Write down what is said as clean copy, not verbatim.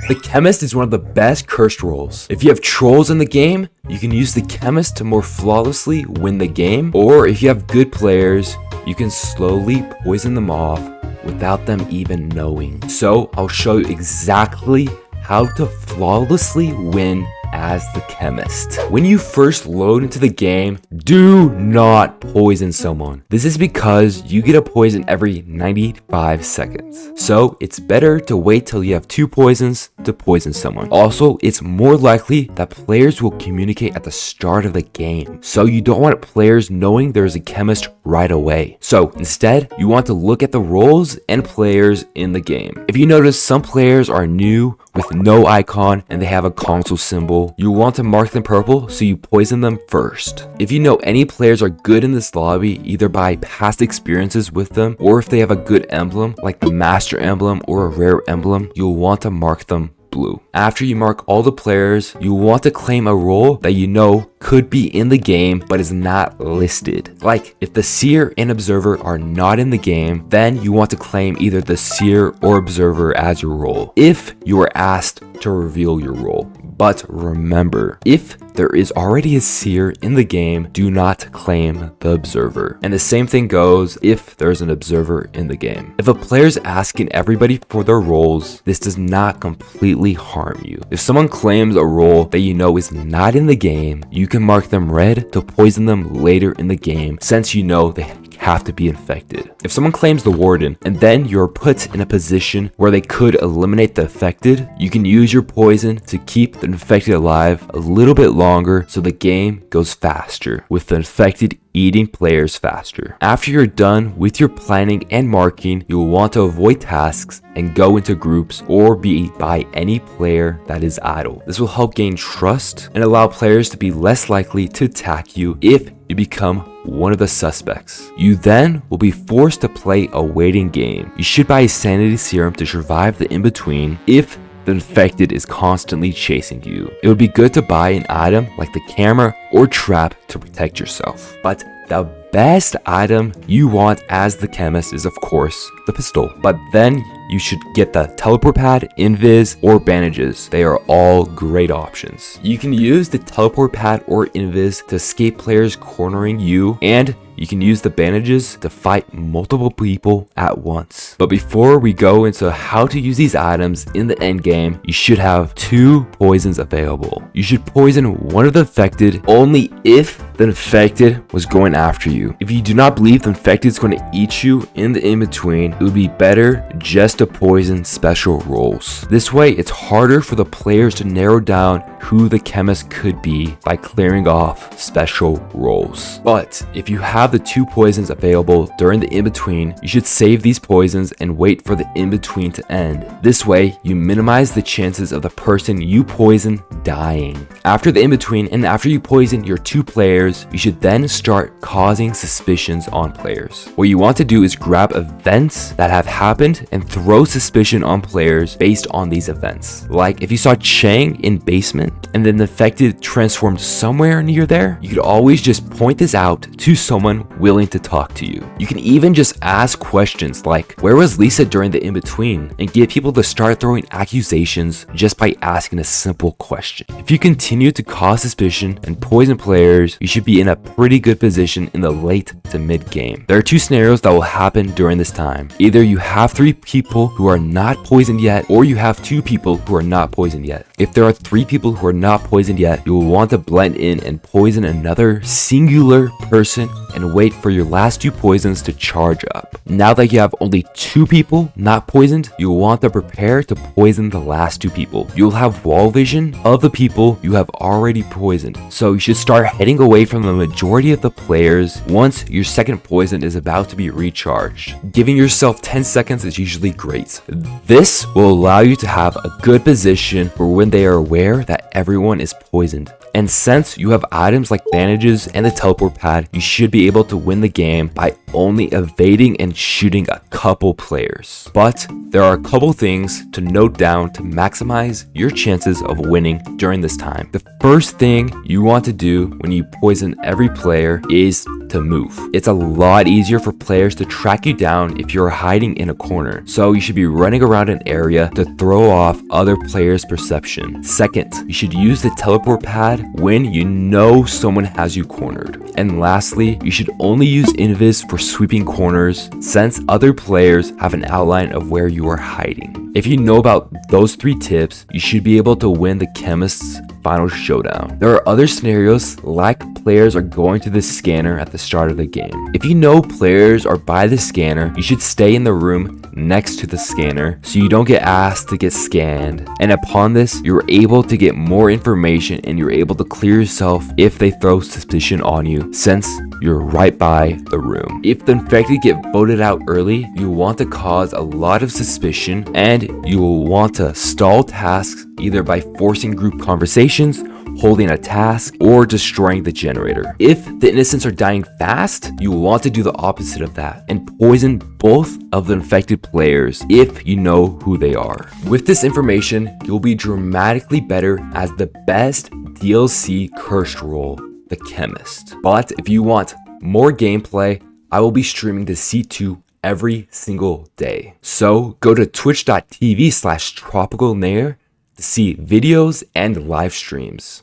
The Chemist is one of the best cursed roles. If you have trolls in the game, you can use the Chemist to more flawlessly win the game, or if you have good players, you can slowly poison them off without them even knowing. So I'll show you exactly how to flawlessly win as the Chemist. When you first load into the game, do not poison someone. This is because you get a poison every 95 seconds. So it's better to wait till you have 2 poisons to poison someone. Also, it's more likely that players will communicate at the start of the game. So you don't want players knowing there's a Chemist right away. So instead, you want to look at the roles and players in the game. If you notice some players are new with no icon and they have a console symbol, you want to mark them purple so you poison them first. If you know any players are good in this lobby either by past experiences with them or if they have a good emblem like the master emblem or a rare emblem, you'll want to mark them blue. After you mark all the players, you want to claim a role that you know could be in the game but is not listed. Like if the seer and observer are not in the game, then you want to claim either the seer or observer as your role if you are asked to reveal your role. But remember, if there is already a seer in the game, do not claim the observer. And the same thing goes if there's an observer in the game. If a player is asking everybody for their roles, this does not completely harm you. If someone claims a role that you know is not in the game, you can mark them red to poison them later in the game since you know they have to be infected. If someone claims the warden and then you're put in a position where they could eliminate the infected, you can use your poison to keep the infected alive a little bit longer so the game goes faster, with the infected eating players faster. After you're done with your planning and marking, you'll want to avoid tasks and go into groups or be by any player that is idle. This will help gain trust and allow players to be less likely to attack you if you become one of the suspects. You then will be forced to play a waiting game. You should buy a sanity serum to survive the in-between if the infected is constantly chasing you. It would be good to buy an item like the camera or trap to protect yourself. But the best item you want as the Chemist is of course the pistol. But then you should get the teleport pad, invis, or bandages. They are all great options. You can use the teleport pad or invis to escape players cornering you, and you can use the bandages to fight multiple people at once. But before we go into how to use these items in the end game, you should have 2 poisons available. You should poison one of the infected only if the infected was going after you. If you do not believe the infected is going to eat you in the in-between, it would be better just to poison special roles. This way, it's harder for the players to narrow down who the Chemist could be by clearing off special roles. But if you have the 2 poisons available during the in-between, you should save these poisons and wait for the in-between to end. This way, you minimize the chances of the person you poison dying. After the in-between and after you poison your 2 players, you should then start causing suspicions on players. What you want to do is grab events that have happened and throw suspicion on players based on these events. Like if you saw Chang in basement and then the infected transformed somewhere near there, you could always just point this out to someone willing to talk to you. You can even just ask questions like, where was Lisa during the in-between? And get people to start throwing accusations just by asking a simple question. If you continue to cause suspicion and poison players, you should be in a pretty good position in the late to mid game. There are 2 scenarios that will happen during this time. Either you have 3 people who are not poisoned yet, or you have 2 people who are not poisoned yet. If there are 3 people who are not poisoned yet, you will want to blend in and poison another singular person and wait for your last 2 poisons to charge up. Now that you have only 2 people not poisoned, you will want to prepare to poison the last 2 people. You'll have wall vision of the people you have already poisoned, so you should start heading away from the majority of the players once your second poison is about to be recharged. Giving yourself 10 seconds is usually great. This will allow you to have a good position for when they are aware that everyone is poisoned And since you have items like bandages and the teleport pad, you should be able to win the game by only evading and shooting a couple players. But there are a couple things to note down to maximize your chances of winning during this time. The first thing you want to do when you poison every player is to move. It's a lot easier for players to track you down if you're hiding in a corner, so you should be running around an area to throw off other players' perception. Second, you should use the teleport pad when you know someone has you cornered. And lastly, you should only use invis for sweeping corners since other players have an outline of where you are hiding. If you know about those 3 tips, you should be able to win the Chemist's final showdown. There are other scenarios like players are going to the scanner at the start of the game. If you know players are by the scanner, you should stay in the room next to the scanner so you don't get asked to get scanned. And upon this, you're able to get more information and you're able to clear yourself if they throw suspicion on you since you're right by the room. If the infected get voted out early, you want to cause a lot of suspicion and you will want to stall tasks either by forcing group conversations, holding a task, or destroying the generator. If the innocents are dying fast, you will want to do the opposite of that and poison both of the infected players if you know who they are. With this information, you'll be dramatically better as the best DLC cursed role, the Chemist. But if you want more gameplay, I will be streaming the C2 every single day. So go to twitch.tv/TropicalNayr to see videos and live streams.